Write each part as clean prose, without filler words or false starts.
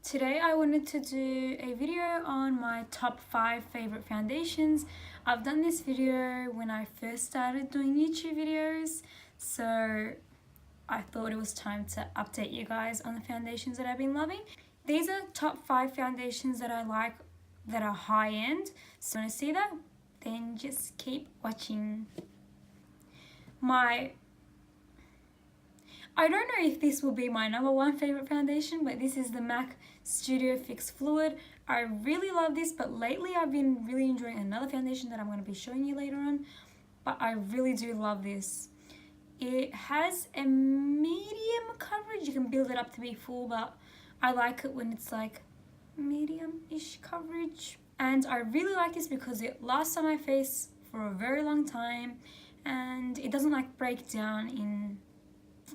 Today I wanted to do a video on my top 5 favorite foundations. I've done this video when I first started doing YouTube videos, so I thought it was time to update you guys on the foundations that I've been loving. These are top 5 foundations that I like that are high-end. So want to see that? Then just keep watching. I don't know if this will be my number 1 favorite foundation, but this is the MAC Studio Fix Fluid. I really love this, but lately I've been really enjoying another foundation that I'm going to be showing you later on. But I really do love this. It has a medium coverage. You can build it up to be full, but I like it when it's like medium-ish coverage. And I really like this because it lasts on my face for a very long time, and it doesn't like break down in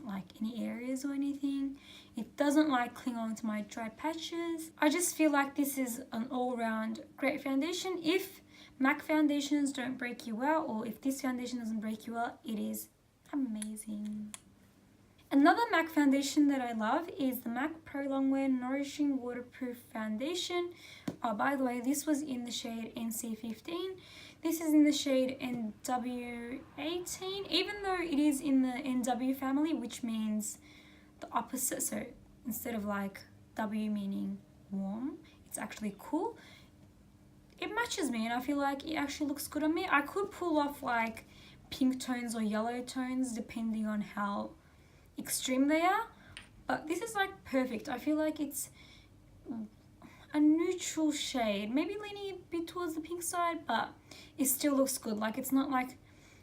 like any areas or anything. It doesn't like cling on to my dry patches. I just feel like this is an all-round great foundation. If MAC foundations don't break you out, or if this foundation doesn't break you out, it is amazing. Another MAC foundation that I love is the MAC Prolongwear Nourishing Waterproof Foundation. Oh, by the way, this was in the shade NC15. This is in the shade NW18, even though it is in the NW family, which means the opposite. So instead of like W meaning warm, it's actually cool. It matches me and I feel like it actually looks good on me. I could pull off like pink tones or yellow tones depending on how extreme they are, but this is like perfect. I feel like it's a neutral shade, maybe leaning a bit towards the pink side, but it still looks good. Like, it's not like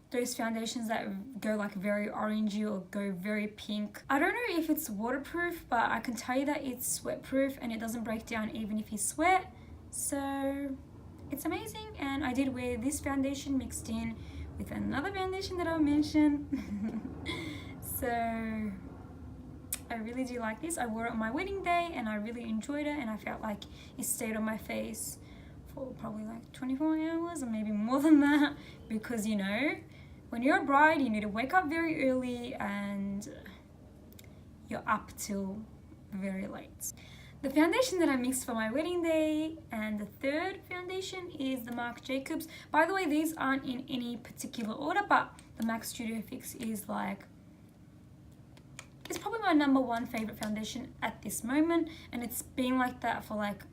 those foundations that go like very orangey or go very pink. I don't know if it's waterproof, but I can tell you that it's sweat proof and it doesn't break down even if you sweat, so it's amazing. And I did wear this foundation mixed in with another foundation that I'll mention. So I really do like this. I wore it on my wedding day and I really enjoyed it, and I felt like it stayed on my face for probably like 24 hours or maybe more than that, because you know, when you're a bride you need to wake up very early and you're up till very late. The foundation that I mixed for my wedding day and the third foundation is the Marc Jacobs. By the way, these aren't in any particular order, but the MAC Studio Fix is like, it's probably my number 1 favorite foundation at this moment, and it's been like that for like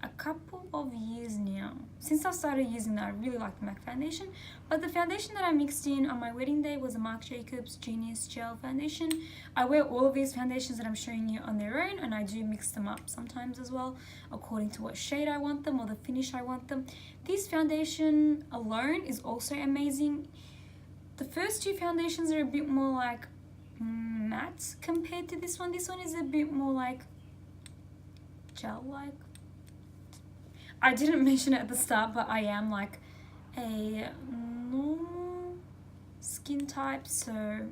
a couple of years now. Since I started using that, I really like the MAC foundation. But the foundation that I mixed in on my wedding day was a Marc Jacobs Genius Gel Foundation. I wear all of these foundations that I'm showing you on their own, and I do mix them up sometimes as well, according to what shade I want them or the finish I want them. This foundation alone is also amazing. The first 2 foundations are a bit more like matte compared to this one. This one is a bit more like gel-like. I didn't mention it at the start, but I am like a normal skin type, so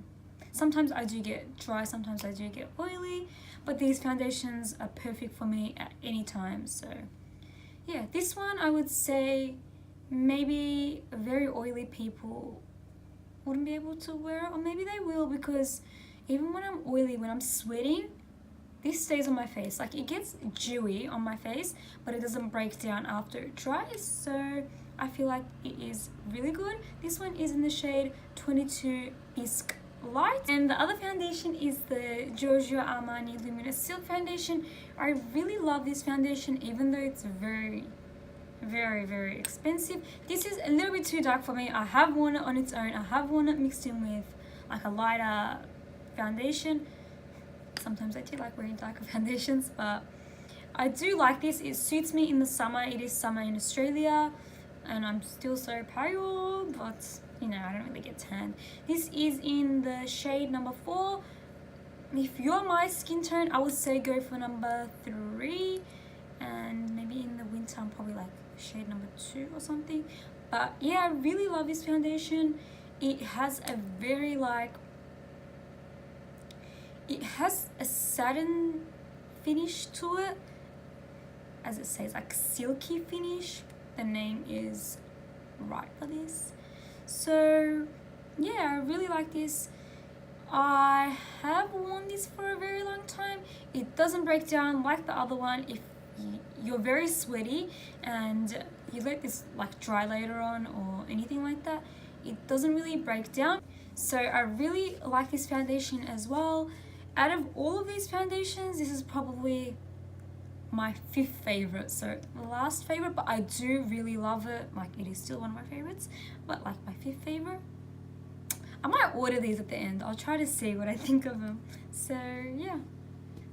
sometimes I do get dry, sometimes I do get oily, but these foundations are perfect for me at any time. So yeah, this one I would say maybe very oily people wouldn't be able to wear it, or maybe they will, because even when I'm oily, when I'm sweating, this stays on my face. Like, it gets dewy on my face, but it doesn't break down after it dries, so I feel like it is really good. This one is in the shade 22 Bisque Light, and the other foundation is the Giorgio Armani Luminous Silk Foundation. I really love this foundation, even though it's very expensive. This is a little bit too dark for me. I have worn it on its own. I have worn it mixed in with like a lighter foundation. Sometimes I do like wearing darker foundations, but I do like this. It suits me in the summer. It is summer in Australia and I'm still so pale, but you know, I don't really get tanned. This is in the shade number 4. If you're my skin tone, I would say go for number 3, and maybe in the winter I'm probably like shade number 2 or something. But yeah, I really love this foundation. It has a very like, it has a satin finish to it, as it says, like silky finish. The name is right for this. So yeah, I really like this. I have worn this for a very long time. It doesn't break down like the other one. If you're very sweaty and you let this like dry later on or anything like that, it doesn't really break down. So I really like this foundation as well. Out of all of these foundations, this is probably my 5th favorite. So the last favorite, but I do really love it. Like, it is still one of my favorites, but like my 5th favorite. I might order these at the end. I'll try to see what I think of them. So yeah.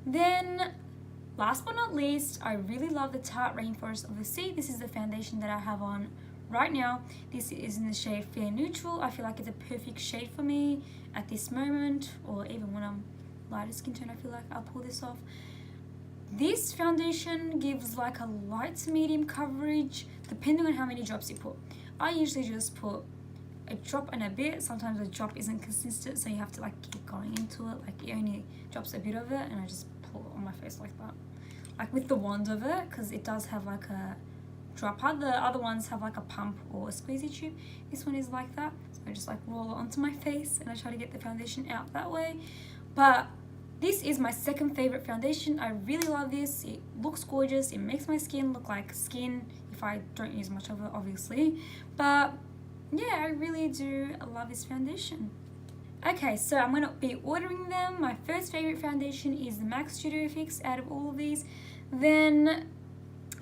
Then last but not least, I really love the Tarte Rainforest of the Sea. This is the foundation that I have on right now. This is in the shade Fair Neutral. I feel like it's a perfect shade for me at this moment, or even when I'm lighter skin tone, I feel like I'll pull this off. This foundation gives like a light to medium coverage depending on how many drops you put. I usually just put a drop and a bit. Sometimes a drop isn't consistent, so you have to like keep going into it. Like, it only drops a bit of it and I just pull it on my face like that, like with the wand of it, because it does have like a dropper. The other ones have like a pump or a squeezy tube. This one is like that, so I just like roll it onto my face and I try to get the foundation out that way. But this is my 2nd favorite foundation. I really love this. It looks gorgeous. It makes my skin look like skin if I don't use much of it, obviously. But yeah, I really do love this foundation. Okay, so I'm gonna be ordering them. My first favorite foundation is the MAC Studio Fix out of all of these. Then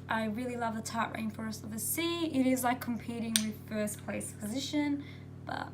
I really love the Tarte Rainforest of the Sea. It is like competing with first place position. But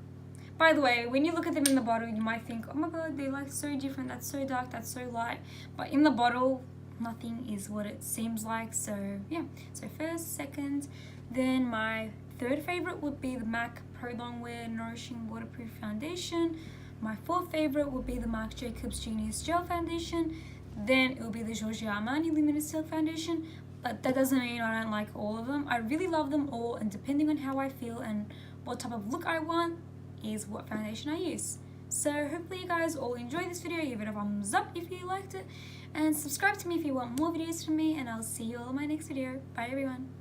by the way, when you look at them in the bottle, you might think, oh my god, they're like so different. That's so dark, that's so light. But in the bottle, nothing is what it seems like. So yeah, so first, second. Then my 3rd favorite would be the MAC Prolongwear Nourishing Waterproof Foundation. My 4th favorite would be the Marc Jacobs Genius Gel Foundation. Then it will be the Giorgio Armani Luminous Silk Foundation. But that doesn't mean I don't like all of them. I really love them all, and depending on how I feel and what type of look I want is what foundation I use. So hopefully you guys all enjoyed this video. Give it a thumbs up if you liked it, and subscribe to me if you want more videos from me, and I'll see you all in my next video. Bye everyone.